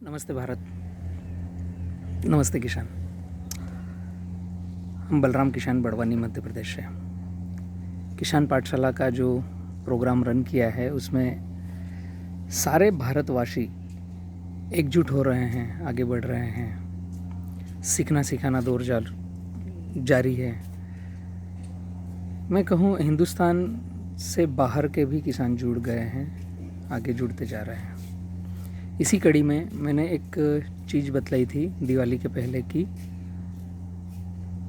नमस्ते भारत। नमस्ते किसान। हम बलराम किसान बड़वानी मध्य प्रदेश से किसान पाठशाला का जो प्रोग्राम रन किया है उसमें सारे भारतवासी एकजुट हो रहे हैं, आगे बढ़ रहे हैं। सीखना सिखाना दौर जारी है। मैं कहूँ हिंदुस्तान से बाहर के भी किसान जुड़ गए हैं, आगे जुड़ते जा रहे हैं। इसी कड़ी में मैंने एक चीज़ बतलाई थी दिवाली के पहले कि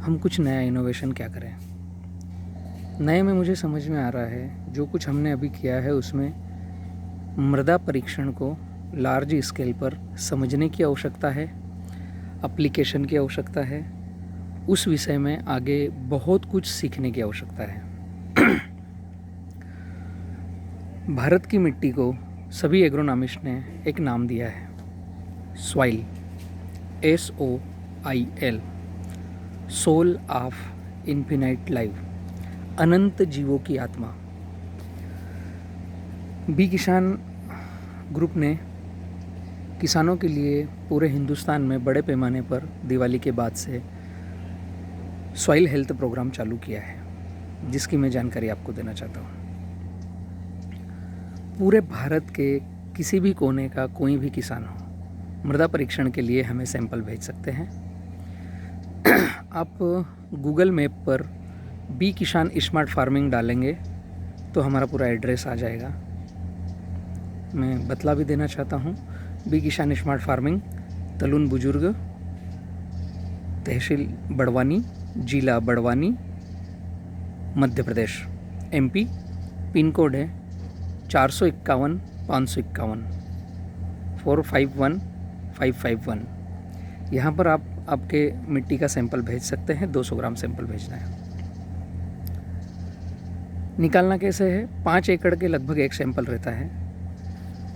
हम कुछ नया इनोवेशन क्या करें। नए में मुझे समझ में आ रहा है जो कुछ हमने अभी किया है उसमें मृदा परीक्षण को लार्ज स्केल पर समझने की आवश्यकता है, एप्लीकेशन की आवश्यकता है। उस विषय में आगे बहुत कुछ सीखने की आवश्यकता है। भारत की मिट्टी को सभी एग्रोनॉमिस्ट ने एक नाम दिया है, soil, SOIL, soul of infinite life, अनंत जीवों की आत्मा। बी किसान ग्रुप ने किसानों के लिए पूरे हिंदुस्तान में बड़े पैमाने पर दिवाली के बाद से सॉइल हेल्थ प्रोग्राम चालू किया है, जिसकी मैं जानकारी आपको देना चाहता हूँ। पूरे भारत के किसी भी कोने का कोई भी किसान हो, मृदा परीक्षण के लिए हमें सैंपल भेज सकते हैं। आप गूगल मैप पर बी किसान स्मार्ट फार्मिंग डालेंगे तो हमारा पूरा एड्रेस आ जाएगा। मैं बतला भी देना चाहता हूँ, बी किसान स्मार्ट फार्मिंग, तलुन बुजुर्ग, तहसील बड़वानी, जिला Barwani, Madhya Pradesh, MP। Pin code है 451 551 451 551। यहाँ पर आप आपके मिट्टी का सैंपल भेज सकते हैं। 200 ग्राम सैंपल भेजना है। निकालना कैसे है? 5 एकड़ के लगभग एक सैंपल रहता है।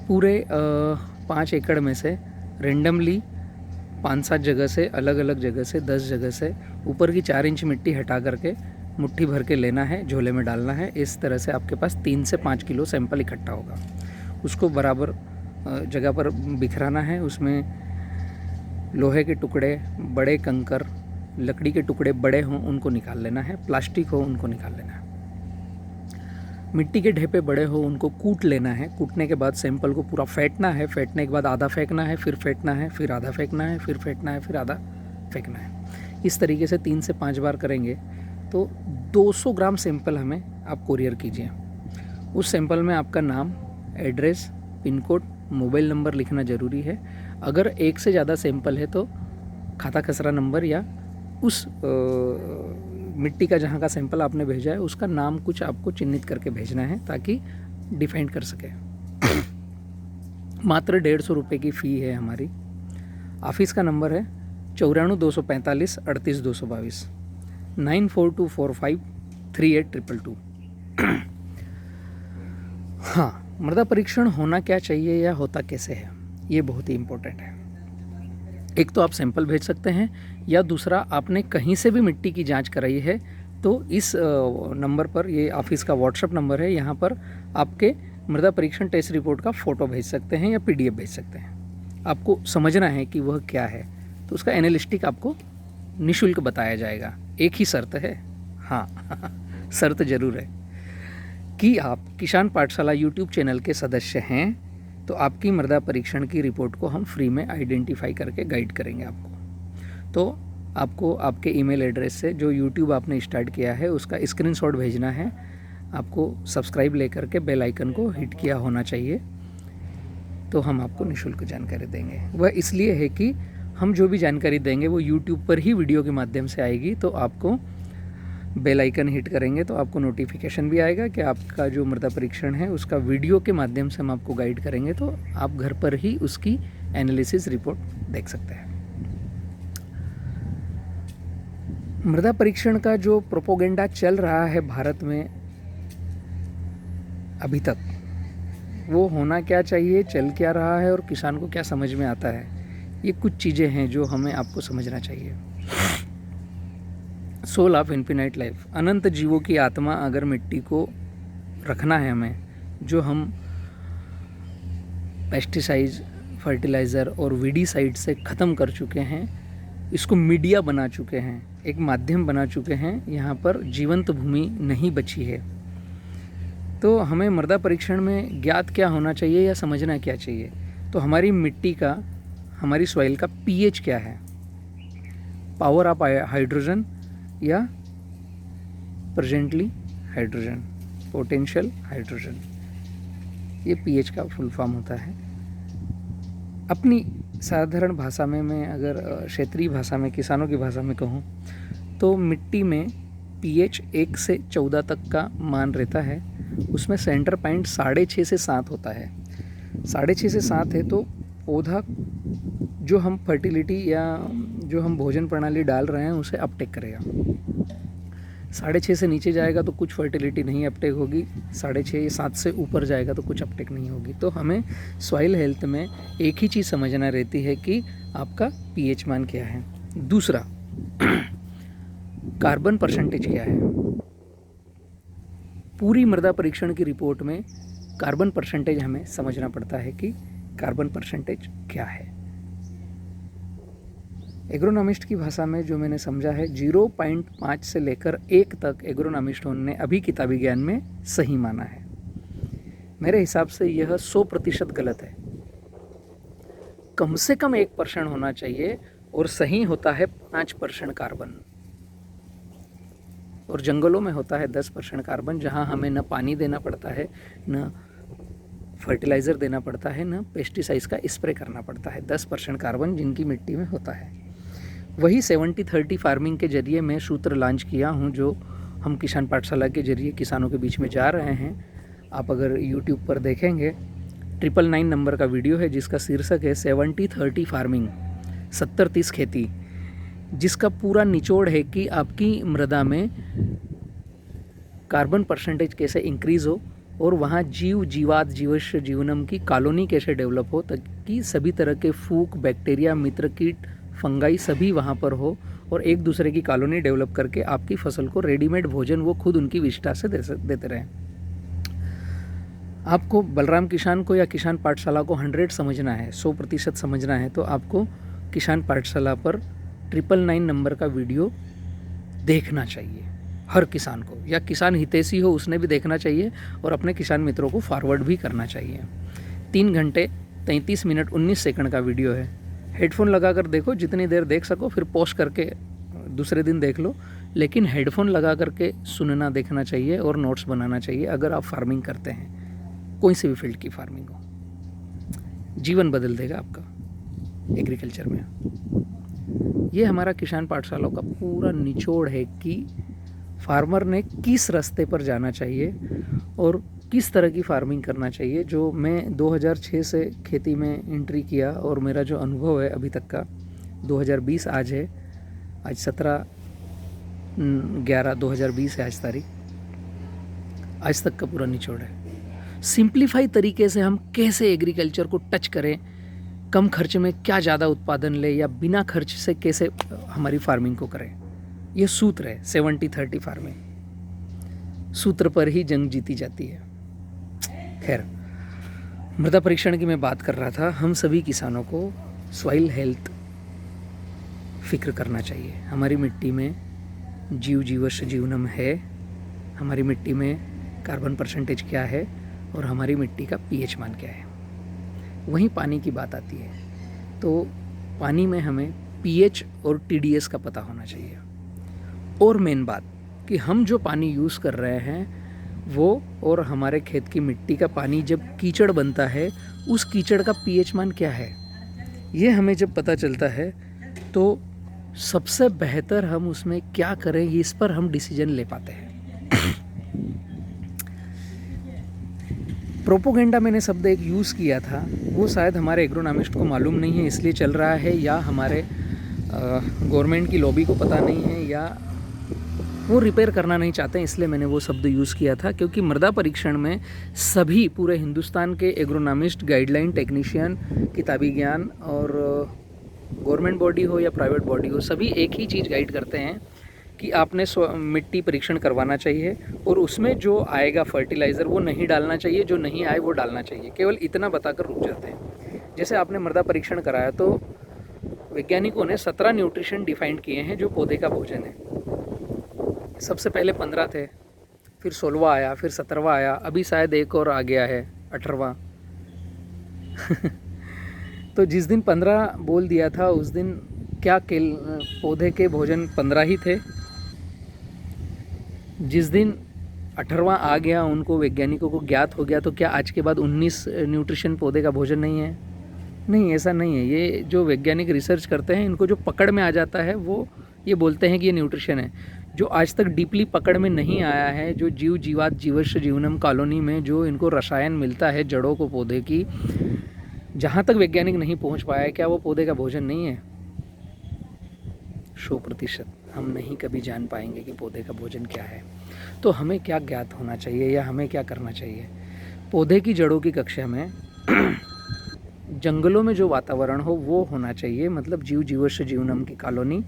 पूरे 5 एकड़ में से रेंडमली 5-7 जगह से, अलग अलग जगह से, 10 जगह से ऊपर की 4 इंच मिट्टी हटा करके मुट्ठी भर के लेना है, झोले में डालना है। इस तरह से आपके पास 3 से 5 किलो सैंपल इकट्ठा होगा। उसको बराबर जगह पर बिखराना है। उसमें लोहे के टुकड़े, बड़े कंकर, लकड़ी के टुकड़े बड़े हों उनको निकाल लेना है, प्लास्टिक हो उनको निकाल लेना है। मिट्टी के ढेपे बड़े हो उनको कूट लेना है। कूटने के बाद सैंपल को पूरा फेंटना है। फेंटने के बाद आधा फेंकना है, फिर फेंटना है, फिर आधा फेंकना है, फिर फेंटना है, फिर आधा फेंकना है। इस तरीके से 3 से 5 बार करेंगे तो 200 ग्राम सैंपल हमें आप कोरियर कीजिए। उस सैंपल में आपका नाम, address, pin code, mobile number लिखना ज़रूरी है। अगर एक से ज़्यादा सैंपल है तो खाता खसरा नंबर या उस मिट्टी का जहाँ का सैंपल आपने भेजा है उसका नाम कुछ आपको चिन्हित करके भेजना है ताकि डिफाइन कर सके। मात्र 150 रुपये की फ़ी है हमारी। ऑफिस का नंबर है 94 245 38 222 94245 38222। हाँ, मृदा परीक्षण होना क्या चाहिए या होता कैसे है, ये बहुत ही इम्पोर्टेंट है। एक तो आप सैंपल भेज सकते हैं, या दूसरा आपने कहीं से भी मिट्टी की जांच कराई है तो इस नंबर पर, ये ऑफिस का व्हाट्सएप नंबर है, यहाँ पर आपके मृदा परीक्षण टेस्ट रिपोर्ट का फ़ोटो भेज सकते हैं या PDF भेज सकते हैं। आपको समझना है कि वह क्या है, तो उसका एनालिस्टिक आपको निःशुल्क बताया जाएगा। एक ही शर्त है, हाँ शर्त ज़रूर है कि आप किसान पाठशाला YouTube चैनल के सदस्य हैं तो आपकी मृदा परीक्षण की रिपोर्ट को हम फ्री में आइडेंटिफाई करके गाइड करेंगे आपको। तो आपको आपके ईमेल एड्रेस से जो YouTube आपने स्टार्ट किया है उसका स्क्रीनशॉट भेजना है। आपको सब्सक्राइब लेकर के बेल आइकन को हिट किया होना चाहिए, तो हम आपको निःशुल्क जानकारी देंगे। वह इसलिए है कि हम जो भी जानकारी देंगे वो YouTube पर ही वीडियो के माध्यम से आएगी, तो आपको बेल आइकन हिट करेंगे तो आपको नोटिफिकेशन भी आएगा कि आपका जो मृदा परीक्षण है उसका वीडियो के माध्यम से हम आपको गाइड करेंगे, तो आप घर पर ही उसकी एनालिसिस रिपोर्ट देख सकते हैं। मृदा परीक्षण का जो प्रोपोगेंडा चल रहा है भारत में अभी तक, वो होना क्या चाहिए, चल क्या रहा है और किसान को क्या समझ में आता है, ये कुछ चीज़ें हैं जो हमें आपको समझना चाहिए। सोल ऑफ इन्फिनाइट लाइफ, अनंत जीवों की आत्मा अगर मिट्टी को रखना है हमें, जो हम पेस्टिसाइड फर्टिलाइज़र और वीडीसाइड से ख़त्म कर चुके हैं, इसको मीडिया बना चुके हैं, एक माध्यम बना चुके हैं, यहाँ पर जीवंत भूमि नहीं बची है। तो हमें मृदा परीक्षण में ज्ञात क्या होना चाहिए या समझना क्या चाहिए? तो हमारी मिट्टी का, हमारी सॉइल का पीएच क्या है, पावर ऑफ हाइड्रोजन या प्रेजेंटली हाइड्रोजन, पोटेंशियल हाइड्रोजन, ये पीएच का फुल फॉर्म होता है। अपनी साधारण भाषा में, मैं अगर क्षेत्रीय भाषा में, किसानों की भाषा में कहूँ तो मिट्टी में पीएच 1 से 14 तक का मान रहता है। उसमें सेंटर पॉइंट 6.5 से 7 होता है। 6.5 से 7 है तो पौधा जो हम फर्टिलिटी या जो हम भोजन प्रणाली डाल रहे हैं उसे अपटेक करेगा। 6.5 से नीचे जाएगा तो कुछ फर्टिलिटी नहीं अपटेक होगी, 6.5 या 7 से ऊपर जाएगा तो कुछ अपटेक नहीं होगी। तो हमें सॉइल हेल्थ में एक ही चीज़ समझना रहती है कि आपका पीएच मान क्या है। दूसरा, कार्बन परसेंटेज क्या है। पूरी मृदा परीक्षण की रिपोर्ट में कार्बन परसेंटेज हमें समझना पड़ता है कि कार्बन परसेंटेज क्या है। एग्रोनॉमिस्ट की भाषा में जो मैंने समझा है, 0.5 से लेकर 1 तक एग्रोनॉमिस्टों ने अभी किताबी ज्ञान में सही माना है। मेरे हिसाब से यह 100% गलत है। कम से कम 1% होना चाहिए और सही होता है 5% कार्बन, और जंगलों में होता है 10% कार्बन, जहाँ हमें न पानी देना पड़ता है, न फर्टिलाइज़र देना पड़ता है, न पेस्टिसाइड्स का स्प्रे करना पड़ता है। 10% कार्बन जिनकी मिट्टी में होता है। वही 70-30 फार्मिंग के जरिए मैं सूत्र लॉन्च किया हूँ, जो हम किसान पाठशाला के जरिए किसानों के बीच में जा रहे हैं। आप अगर यूट्यूब पर देखेंगे, 999 नंबर का वीडियो है जिसका शीर्षक है 70-30 फार्मिंग, 70-30 खेती, जिसका पूरा निचोड़ है कि आपकी मृदा में कार्बन परसेंटेज कैसे इंक्रीज़ हो और वहाँ जीव, जीवात, जीवश्य, जीवनम की कॉलोनी कैसे डेवलप हो, ताकि सभी तरह के फूक, बैक्टीरिया, मित्र कीट, फंगाई सभी वहाँ पर हो और एक दूसरे की कॉलोनी डेवलप करके आपकी फसल को रेडीमेड भोजन वो खुद उनकी विष्ठा से देते रहें। आपको बलराम किसान को या किसान पाठशाला को 100 समझना है, 100% समझना है, तो आपको किसान पाठशाला पर 999 नंबर का वीडियो देखना चाहिए। हर किसान को, या किसान हितैषी हो उसने भी देखना चाहिए और अपने किसान मित्रों को फॉरवर्ड भी करना चाहिए। 3 घंटे 33 मिनट 19 सेकंड का वीडियो है। हेडफोन लगा कर देखो, जितनी देर देख सको, फिर पॉज करके दूसरे दिन देख लो, लेकिन हेडफोन लगा करके सुनना, देखना चाहिए और नोट्स बनाना चाहिए। अगर आप फार्मिंग करते हैं, कोई से भी फील्ड की फार्मिंग हो, जीवन बदल देगा आपका एग्रीकल्चर में। ये हमारा किसान पाठशाला का पूरा निचोड़ है कि फार्मर ने किस रास्ते पर जाना चाहिए और किस तरह की फार्मिंग करना चाहिए। जो मैं 2006 से खेती में एंट्री किया और मेरा जो अनुभव है अभी तक का, 2020 आज है, आज 17/11/2020 है आज तारीख, आज तक का पूरा निचोड़ है। सिंप्लीफाई तरीके से हम कैसे एग्रीकल्चर को टच करें, कम खर्च में क्या ज़्यादा उत्पादन ले, या बिना खर्च से कैसे हमारी फार्मिंग को करें, ये सूत्र है 70-30 फार्मिंग। सूत्र पर ही जंग जीती जाती है। खैर, मृदा परीक्षण की मैं बात कर रहा था। हम सभी किसानों को सॉइल हेल्थ फिक्र करना चाहिए। हमारी मिट्टी में जीव, जीवश्य, जीवनम है, हमारी मिट्टी में कार्बन परसेंटेज क्या है और हमारी मिट्टी का पीएच मान क्या है। वहीं पानी की बात आती है, तो पानी में हमें पीएच और टीडीएस का पता होना चाहिए। और मेन बात कि हम जो पानी यूज़ कर रहे हैं वो और हमारे खेत की मिट्टी का पानी जब कीचड़ बनता है, उस कीचड़ का पीएच मान क्या है, ये हमें जब पता चलता है तो सबसे बेहतर हम उसमें क्या करें, इस पर हम डिसीजन ले पाते हैं। प्रोपोगेंडा मैंने शब्द एक यूज़ किया था, वो शायद हमारे एग्रोनॉमिस्ट को मालूम नहीं है इसलिए चल रहा है, या हमारे गवर्नमेंट की लॉबी को पता नहीं है, या वो रिपेयर करना नहीं चाहते, इसलिए मैंने वो शब्द यूज़ किया था। क्योंकि मृदा परीक्षण में सभी पूरे हिंदुस्तान के एग्रोनॉमिस्ट, गाइडलाइन टेक्नीशियन, किताबी ज्ञान और गवर्नमेंट बॉडी हो या प्राइवेट बॉडी हो, सभी एक ही चीज़ गाइड करते हैं कि आपने मिट्टी परीक्षण करवाना चाहिए और उसमें जो आएगा फर्टिलाइज़र वो नहीं डालना चाहिए, जो नहीं आए वो डालना चाहिए। केवल इतना बताकर रुक जाते हैं। जैसे आपने मृदा परीक्षण कराया तो वैज्ञानिकों ने 17 न्यूट्रिशन डिफाइंड किए हैं जो पौधे का भोजन है। सबसे पहले 15 थे, फिर 16वां आया, फिर 17वां आया, अभी शायद एक और आ गया है 18वां। तो जिस दिन 15 बोल दिया था उस दिन क्या पौधे के भोजन 15 ही थे। जिस दिन 18वां आ गया, उनको वैज्ञानिकों को ज्ञात हो गया, तो क्या आज के बाद 19 न्यूट्रिशन पौधे का भोजन नहीं है? नहीं, ऐसा नहीं है। ये जो वैज्ञानिक रिसर्च करते हैं, इनको जो पकड़ में आ जाता है वो ये बोलते हैं कि ये न्यूट्रिशन है। जो आज तक डीपली पकड़ में नहीं आया है, जो जीव जीवात जीवश्य जीवनम कॉलोनी में जो इनको रसायन मिलता है जड़ों को पौधे की, जहाँ तक वैज्ञानिक नहीं पहुँच पाया है, क्या वो पौधे का भोजन नहीं है? 100% हम नहीं कभी जान पाएंगे कि पौधे का भोजन क्या है। तो हमें क्या ज्ञात होना चाहिए या हमें क्या करना चाहिए? पौधे की जड़ों की कक्षा में जंगलों में जो वातावरण हो वो होना चाहिए, मतलब जीव जीवश्य जीवनम की कॉलोनी,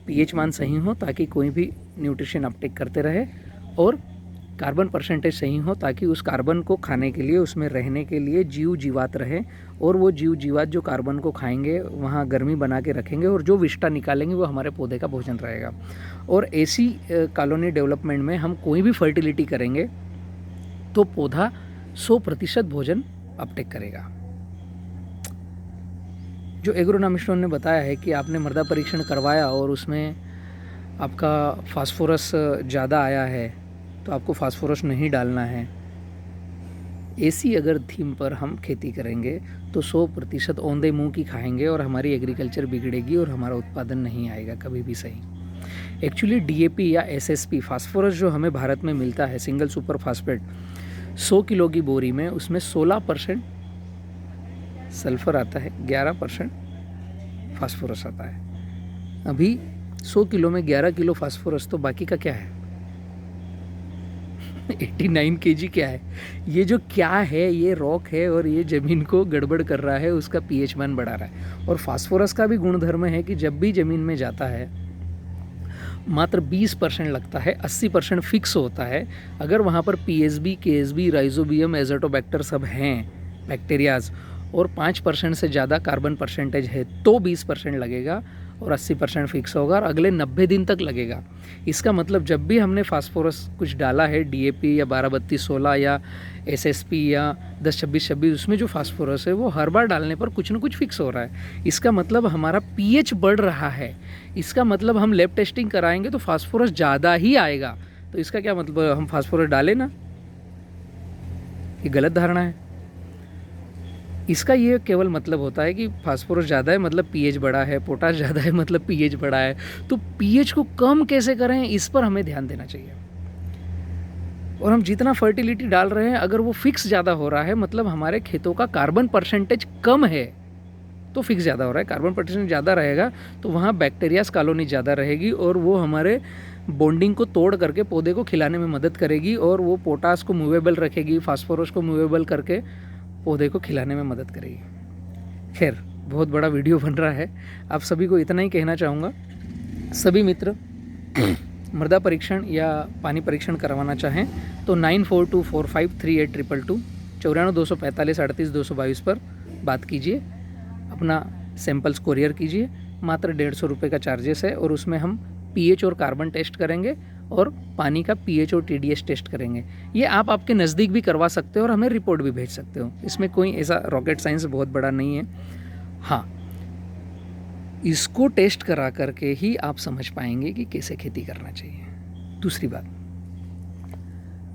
पीएच मान सही हो ताकि कोई भी न्यूट्रिशन अपटेक करते रहे, और कार्बन परसेंटेज सही हो ताकि उस कार्बन को खाने के लिए, उसमें रहने के लिए जीव जीवात रहे, और वो जीव जीवात जो कार्बन को खाएंगे वहाँ गर्मी बना के रखेंगे, और जो विष्टा निकालेंगे वो हमारे पौधे का भोजन रहेगा। और ऐसी कॉलोनी डेवलपमेंट में हम कोई भी फर्टिलिटी करेंगे तो पौधा 100% भोजन अपटेक करेगा। जो एग्रोनॉमिस्टों ने बताया है कि आपने मृदा परीक्षण करवाया और उसमें आपका फास्फोरस ज़्यादा आया है तो आपको फास्फोरस नहीं डालना है, ऐसी अगर थीम पर हम खेती करेंगे तो 100% औंधे मुंह की खाएंगे और हमारी एग्रीकल्चर बिगड़ेगी और हमारा उत्पादन नहीं आएगा कभी भी सही। एक्चुअली डीएपी या एसएसपी फास्फोरस जो हमें भारत में मिलता है, सिंगल सुपर फास्फेट, 100 किलो की बोरी में उसमें 16% सल्फर आता है, 11% फास्फोरस आता है। अभी 100 किलो में 11 किलो फास्फोरस, तो बाकी का क्या है? 89 केजी क्या है? ये जो क्या है, ये रॉक है और ये ज़मीन को गड़बड़ कर रहा है, उसका पीएच मान बढ़ा रहा है। और फास्फोरस का भी गुणधर्म है कि जब भी ज़मीन में जाता है मात्र 20% लगता है, 80% फिक्स होता है। अगर वहाँ पर पीएसबी, केएसबी, राइजोबियम, एजोटोबैक्टर सब हैं बैक्टीरियाज, और 5% से ज़्यादा कार्बन परसेंटेज है तो 20% लगेगा और 80% फिक्स होगा और अगले 90 दिन तक लगेगा। इसका मतलब जब भी हमने फास्फोरस कुछ डाला है, डीएपी या 12-32-16 या एसएसपी या 10-26-26, उसमें जो फास्फोरस है वो हर बार डालने पर कुछ ना कुछ फिक्स हो रहा है। इसका मतलब हमारा पीएच बढ़ रहा है। इसका मतलब हम लैब टेस्टिंग कराएंगे तो फास्फोरस ज़्यादा ही आएगा। तो इसका क्या मतलब? हम फास्फोरस डालें ना? ये गलत धारणा है। इसका ये केवल मतलब होता है कि फास्फोरस ज़्यादा है मतलब पीएच बढ़ा है, पोटाश ज़्यादा है मतलब पीएच बढ़ा है। तो पीएच को कम कैसे करें, इस पर हमें ध्यान देना चाहिए। और हम जितना फर्टिलिटी डाल रहे हैं, अगर वो फिक्स ज़्यादा हो रहा है, मतलब हमारे खेतों का कार्बन परसेंटेज कम है, तो फिक्स ज़्यादा हो रहा है, कार्बन परसेंटेज ज़्यादा रहेगा तो वहाँ बैक्टीरियाज कॉलोनी ज़्यादा रहेगी और वो हमारे बॉन्डिंग को तोड़ करके पौधे को खिलाने में मदद करेगी, और वो पोटाश को मूवेबल रखेगी, फास्फोरस को मूवेबल करके पौधे को खिलाने में मदद करेगी। खैर, बहुत बड़ा वीडियो बन रहा है। आप सभी को इतना ही कहना चाहूँगा, सभी मित्र मृदा परीक्षण या पानी परीक्षण करवाना चाहें तो 9424538222 94-245-38-222 पर बात कीजिए, अपना सैंपल्स कोरियर कीजिए। मात्र 150 रुपये का चार्जेस है और उसमें हम पीएच और कार्बन टेस्ट करेंगे और पानी का पीएच और टीडीएस टेस्ट करेंगे। ये आप आपके नज़दीक भी करवा सकते हो और हमें रिपोर्ट भी भेज सकते हो। इसमें कोई ऐसा रॉकेट साइंस बहुत बड़ा नहीं है। हाँ, इसको टेस्ट करा करके ही आप समझ पाएंगे कि कैसे खेती करना चाहिए। दूसरी बात,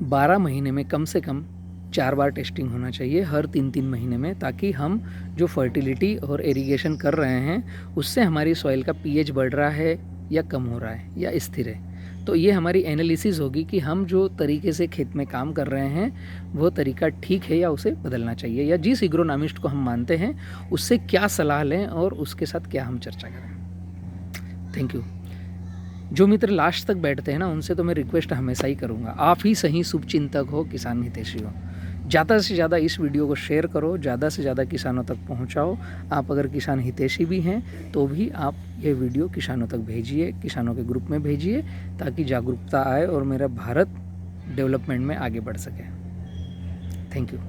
12 महीने में कम से कम 4 बार टेस्टिंग होना चाहिए, हर 3-3 महीने में, ताकि हम जो फर्टिलिटी और इरिगेशन कर रहे हैं उससे हमारी सॉइल का पीएच बढ़ रहा है या कम हो रहा है या स्थिर है। तो ये हमारी एनालिसिस होगी कि हम जो तरीके से खेत में काम कर रहे हैं वो तरीका ठीक है या उसे बदलना चाहिए, या जिस एग्रोनॉमिस्ट को हम मानते हैं उससे क्या सलाह लें और उसके साथ क्या हम चर्चा करें। Thank you. जो मित्र लास्ट तक बैठते हैं ना, उनसे तो मैं रिक्वेस्ट हमेशा ही करूँगा, आप ही सही शुभचिंतक हो, किसान हितैषी हो। ज़्यादा से ज़्यादा इस वीडियो को शेयर करो, ज़्यादा से ज़्यादा किसानों तक पहुँचाओ। आप अगर किसान हितैषी भी हैं तो भी आप ये वीडियो किसानों तक भेजिए, किसानों के ग्रुप में भेजिए, ताकि जागरूकता आए और मेरा भारत डेवलपमेंट में आगे बढ़ सके। Thank you.